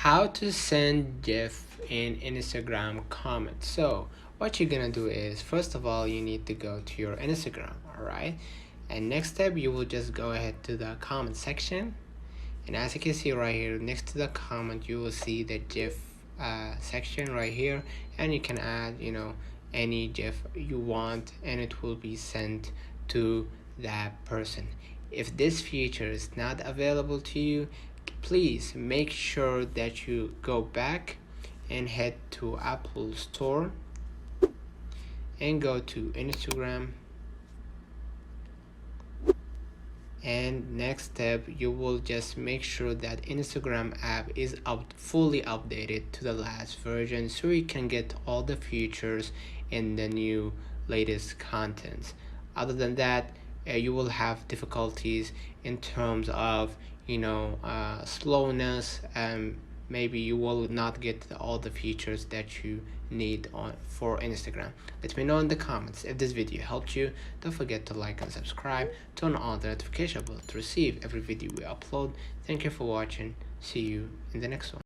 how to send GIF in Instagram comments. So what you're gonna do is, first of all, you need to go to your Instagram, all right? And next step, you will just go ahead to the comment section, and as you can see right here next to the comment, you will see the GIF section right here, and you can add any GIF you want, and it will be sent to that person. If this feature is not available to you, please make sure that you go back and head to Apple Store and go to Instagram, and next step, you will just make sure that Instagram app is fully updated to the last version, so you can get all the features in the new latest contents. Other than that, you will have difficulties in terms of slowness, and maybe you will not get all the features that you need for Instagram. Let me know in the comments if this video helped you. Don't forget to like and subscribe, turn on the notification bell to receive every video we upload. Thank you for watching. See you in the next one.